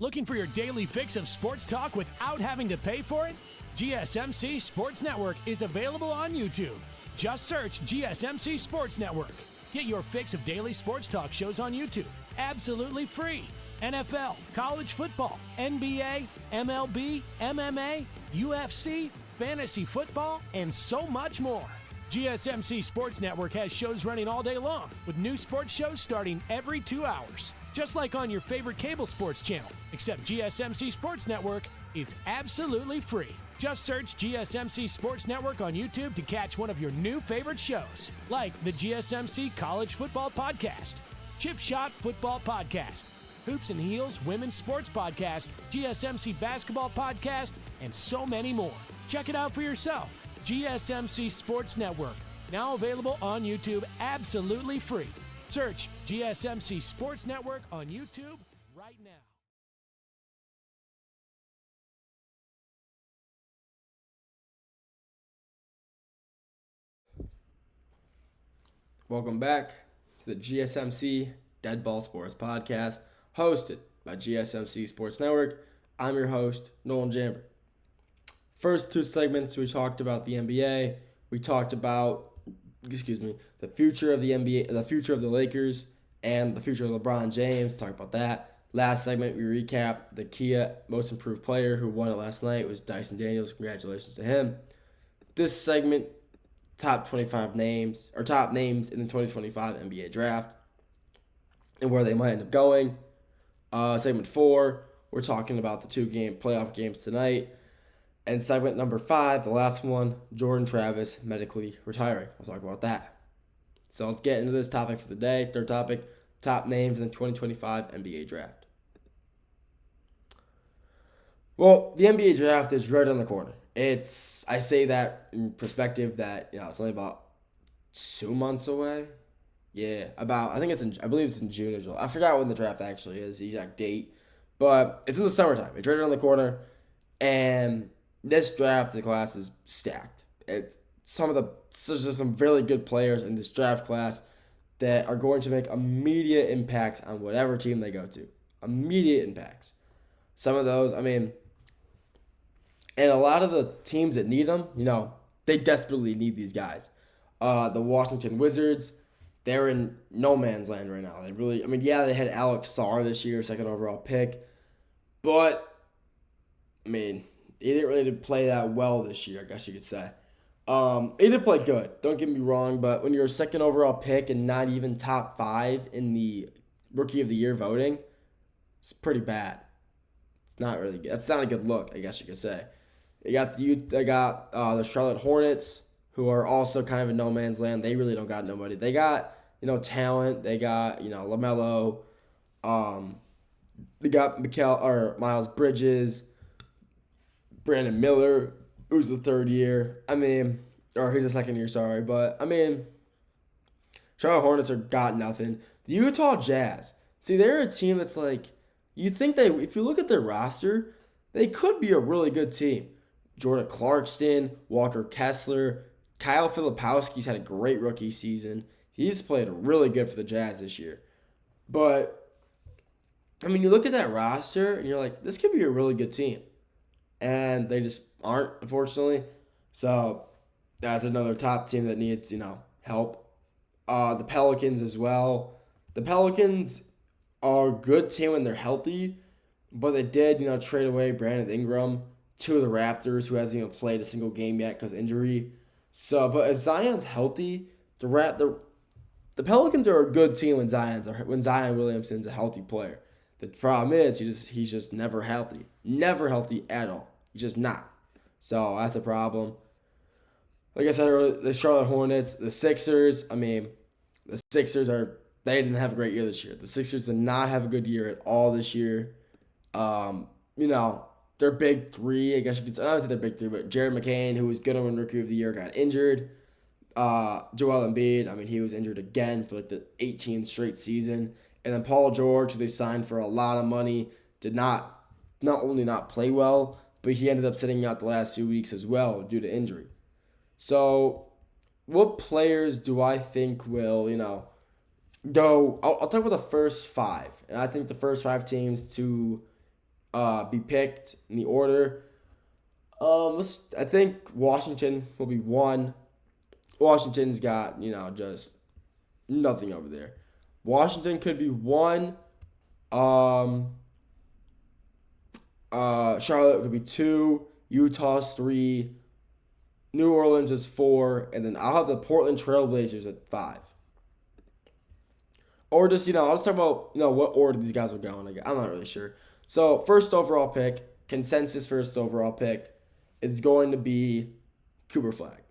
Looking for your daily fix of sports talk without having to pay for it? GSMC Sports Network is available on YouTube. Just search GSMC Sports Network. Get your fix of daily sports talk shows on YouTube, absolutely free. NFL, college football, NBA, MLB, MMA, UFC, fantasy football, and so much more. GSMC Sports Network has shows running all day long, with new sports shows starting every 2 hours. Just like on your favorite cable sports channel, except GSMC Sports Network is absolutely free. Just search GSMC Sports Network on YouTube to catch one of your new favorite shows, like the GSMC College Football Podcast, Chip Shot Football Podcast, Hoops and Heels Women's Sports Podcast, GSMC Basketball Podcast, and so many more. Check it out for yourself. GSMC Sports Network, now available on YouTube absolutely free. Search GSMC Sports Network on YouTube right now. Welcome back to the GSMC Dead Ball Sports Podcast, hosted by GSMC Sports Network. I'm your host, Nolan Jamber. First two segments, we talked about the NBA. We talked about the future of the NBA, the future of the Lakers, and the future of LeBron James. Talk about that. Last segment, we recapped the Kia Most Improved Player who won it last night. It was Dyson Daniels. Congratulations to him. This segment, top names in the 2025 NBA Draft and where they might end up going. Segment 4, we're talking about the 2-game playoff games tonight. And segment number 5, the last one, Jordan Travis medically retiring. We'll talk about that. So let's get into this topic for the day. Third topic, top names in the 2025 NBA Draft. Well, the NBA Draft is right on the corner. I say that in perspective that, it's only about 2 months away. Yeah, I believe it's in June or July. I forgot when the draft actually is, the exact date. But it's in the summertime. It's right around the corner. And this draft, the class is stacked. There's just some really good players in this draft class that are going to make immediate impacts on whatever team they go to. Immediate impacts. Some of those, and a lot of the teams that need them, they desperately need these guys. The Washington Wizards, they're in no man's land right now. They had Alex Sarr this year, second overall pick. But, he didn't really play that well this year, I guess you could say. He did play good, don't get me wrong, but when you're a second overall pick and not even top 5 in the Rookie of the Year voting, it's pretty bad. It's not really good. That's not a good look, I guess you could say. They got the Charlotte Hornets, who are also kind of in no man's land. They really don't got nobody. They got, talent. They got, LaMelo. They got Miles Bridges, Brandon Miller, who's the third year. Or he's the second year, sorry. But, Charlotte Hornets got nothing. The Utah Jazz. See, they're a team that's you think if you look at their roster, they could be a really good team. Jordan Clarkson, Walker Kessler, Kyle Filipowski's had a great rookie season. He's played really good for the Jazz this year. But, you look at that roster and you're like, this could be a really good team. And they just aren't, unfortunately. So, that's another top team that needs, help. The Pelicans as well. The Pelicans are a good team when they're healthy, but they did, trade away Brandon Ingram to the Raptors, who hasn't even played a single game yet because of injury. So, but if Zion's healthy, the Pelicans are a good team when Zion Williamson's a healthy player. The problem is he's just never healthy. Never healthy at all. He's just not. So that's a problem. Like I said earlier, the Charlotte Hornets, the Sixers, they didn't have a great year this year. The Sixers did not have a good year at all this year. Their big three, I guess you could say, I don't say their big three, but Jared McCain, who was good on Rookie of the Year, got injured. Joel Embiid, he was injured again for the 18th straight season. And then Paul George, who they signed for a lot of money, did not only not play well, but he ended up sitting out the last few weeks as well due to injury. So, what players do I think will, go? I'll talk about the first 5. And I think the first 5 teams to be picked in the order. I think Washington will be 1. Washington's got, just nothing over there. Washington could be 1. Charlotte could be 2. Utah's 3. New Orleans is 4. And then I'll have the Portland Trailblazers at 5. Or just, I'll just talk about, what order these guys are going. I'm not really sure. So, first overall pick, consensus first overall pick, is going to be Cooper Flag.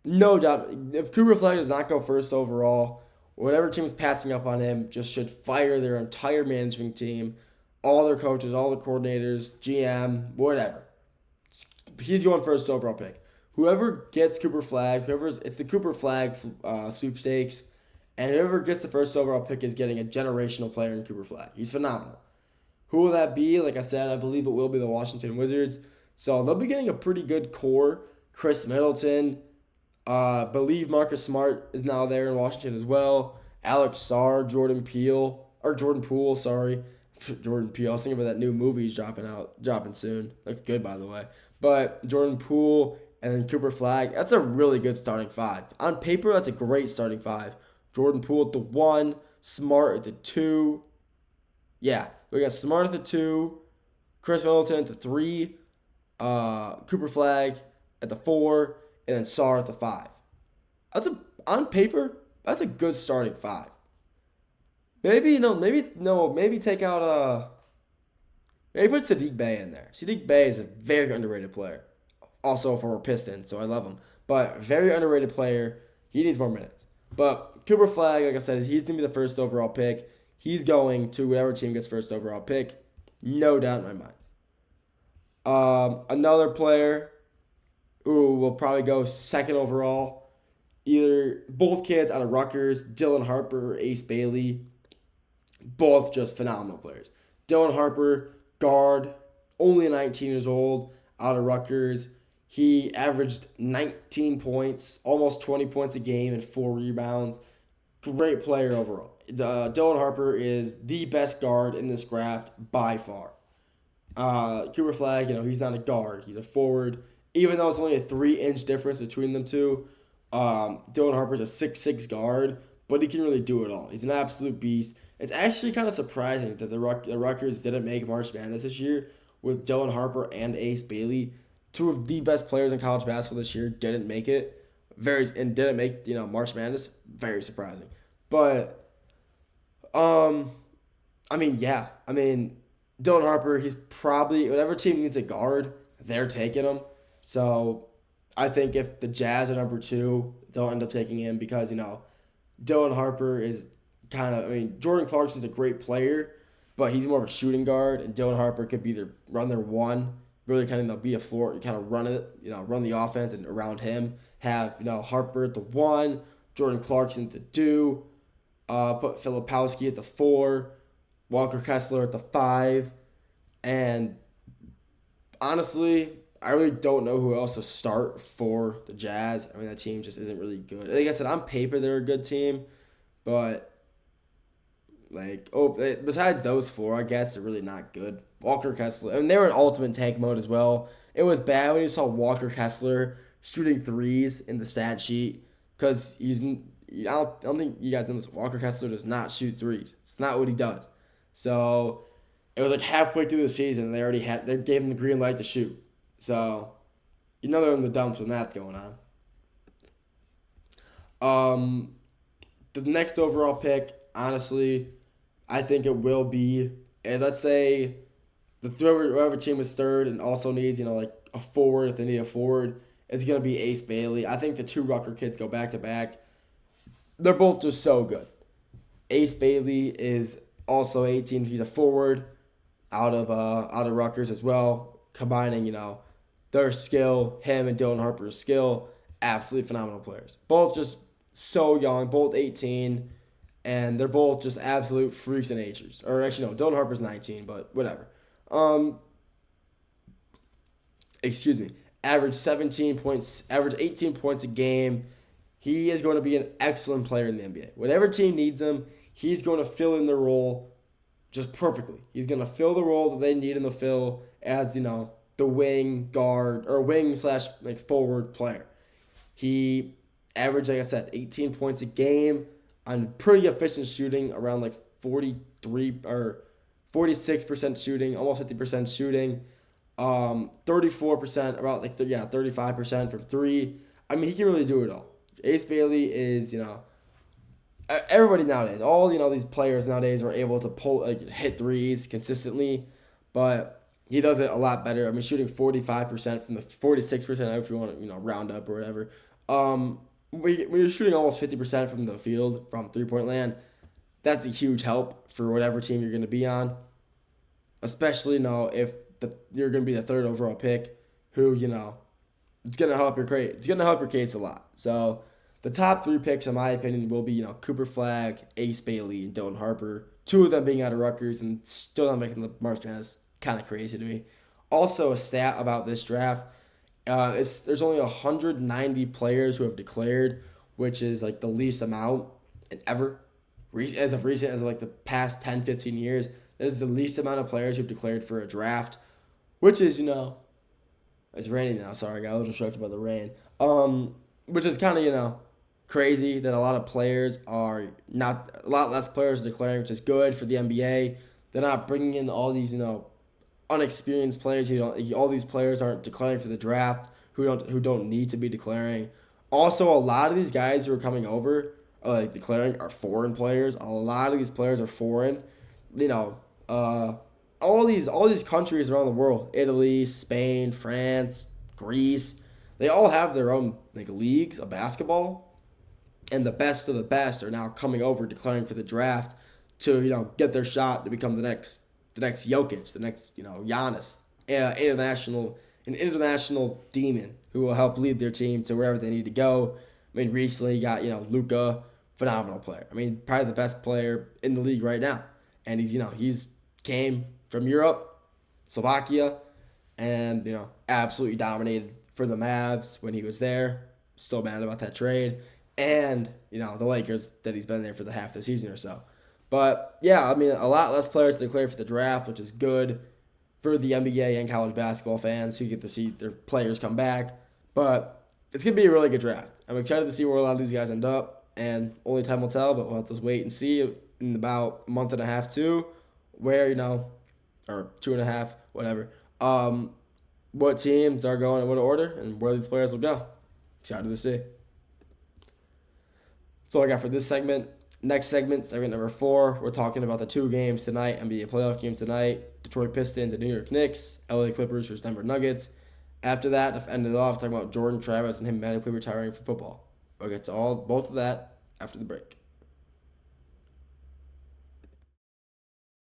No doubt. If Cooper Flag does not go first overall, whatever team's passing up on him just should fire their entire management team, all their coaches, all the coordinators, GM, whatever. He's going first overall pick. Whoever gets Cooper Flag, it's the Cooper Flag sweepstakes, and whoever gets the first overall pick is getting a generational player in Cooper Flag. He's phenomenal. Who will that be? Like I said, I believe it will be the Washington Wizards. So they'll be getting a pretty good core. Chris Middleton, believe Marcus Smart is now there in Washington as well. Alex Sarr, Jordan Poole, Jordan Peele. I was thinking about that new movie he's dropping soon. Looks good, by the way. But Jordan Poole and then Cooper Flag, that's a really good starting 5. On paper, that's a great starting 5. Jordan Poole at the 1, Smart at the 2. Yeah, we got Smart at the 2, Chris Middleton at the 3, Cooper Flag at the 4, and then Sarr at the 5. On paper, that's a good starting 5. Maybe take out maybe put Sadiq Bey in there. Sadiq Bey is a very underrated player. Also for a Piston, so I love him. But very underrated player. He needs more minutes. But Cooper Flag, like I said, he's going to be the first overall pick. He's going to whatever team gets first overall pick. No doubt in my mind. Another player who will probably go second overall. Either both kids out of Rutgers, Dylan Harper or Ace Bailey. Both just phenomenal players. Dylan Harper, guard, only 19 years old, out of Rutgers. He averaged 19 points, almost 20 points a game and 4 rebounds. Great player overall. Dylan Harper is the best guard in this draft by far. Cooper Flag, he's not a guard. He's a forward. Even though it's only a 3-inch difference between them two, Dylan Harper's a 6'6 guard, but he can really do it all. He's an absolute beast. It's actually kind of surprising that the Rutgers didn't make March Madness this year with Dylan Harper and Ace Bailey. 2 of the best players in college basketball this year didn't make it. Didn't make March Madness. Very surprising. But Dylan Harper, he's probably whatever team needs a guard, they're taking him. So I think if the Jazz are number 2, they'll end up taking him because Dylan Harper is Jordan Clarkson's a great player, but he's more of a shooting guard, and Dylan Harper could be either run their 1. Really kind of be a floor, kind of run it, run the offense, and around him have Harper at the 1, Jordan Clarkson at the 2, put Filipowski at the 4, Walker Kessler at the 5, and honestly, I really don't know who else to start for the Jazz. That team just isn't really good. Like I said, on paper they're a good team, but besides those 4, I guess they're really not good. Walker Kessler, and they were in ultimate tank mode as well. It was bad when you saw Walker Kessler shooting 3s in the stat sheet because I don't think you guys know this. Walker Kessler does not shoot 3s. It's not what he does. So it was halfway through the season, and they gave him the green light to shoot. So they're in the dumps when that's going on. The next overall pick, honestly, I think it will be, let's say, whoever team is third and also needs, a forward, if they need a forward, it's going to be Ace Bailey. I think the 2 Rutgers kids go back-to-back. They're both just so good. Ace Bailey is also 18. He's a forward out of Rutgers as well, combining, their skill, him and Dylan Harper's skill, absolutely phenomenal players. Both just so young, both 18, and they're both just absolute freaks of natures. Or actually, no, Dylan Harper's 19, but whatever. Average 18 points a game. He is going to be an excellent player in the NBA. Whatever team needs him, he's going to fill in the role just perfectly. He's going to fill the role that they need him to fill as, the wing guard or wing slash like forward player. He averaged, like I said, 18 points a game on pretty efficient shooting, around like 43 or 46% shooting, almost 50% shooting. 34%, about 35% from three. I mean, he can really do it all. Ace Bailey is, everybody nowadays, all these players nowadays are able to hit threes consistently, but he does it a lot better. I mean, shooting 45% from the 46%, if you want to round up or whatever. When you're shooting almost 50% from the field from 3-point land, that's a huge help for whatever team you're going to be on, especially if you're going to be the third overall pick, who it's going to help your crate. It's going to help your case a lot. So the top three picks, in my opinion, will be Cooper Flagg, Ace Bailey, and Dylan Harper. Two of them being out of Rutgers and still not making the March Madness. Kind of crazy to me. Also, a stat about this draft: there's only 190 players who have declared, which is like the least amount ever. As of like the past 10, 15 years, that is the least amount of players who've declared for a draft, which is it's raining now. Sorry, I got a little distracted by the rain. Which is kind of crazy that a lot of players are not a lot less players are declaring, which is good for the NBA. They're not bringing in all these unexperienced players. All these players aren't declaring for the draft who don't need to be declaring. Also, a lot of these guys who are coming over declaring are foreign players. A lot of these players are foreign. All these countries around the world, Italy, Spain, France, Greece, they all have their own leagues of basketball, and the best of the best are now coming over declaring for the draft to get their shot to become the next Jokic, the next Giannis, an international demon who will help lead their team to wherever they need to go. I mean, recently you got Luka, phenomenal player. I mean, probably the best player in the league right now, and he's came from Europe, Slovakia, and absolutely dominated for the Mavs when he was there. Still mad about that trade, and the Lakers that he's been there for the half of the season or so. But yeah, I mean, a lot less players declare for the draft, which is good for the NBA and college basketball fans who get to see their players come back. But it's gonna be a really good draft. I'm excited to see where a lot of these guys end up, and only time will tell. But we'll have to wait and see in about a month and a half too, where or 2.5, whatever. What teams are going in what order and where these players will go. Excited to see. That's all I got for this segment. Next segment number 4, we're talking about the 2 games tonight, NBA playoff games tonight, Detroit Pistons and New York Knicks, LA Clippers versus Denver Nuggets. After that, to end it off, talking about Jordan Travis and him medically retiring from football. We'll get to both of that after the break.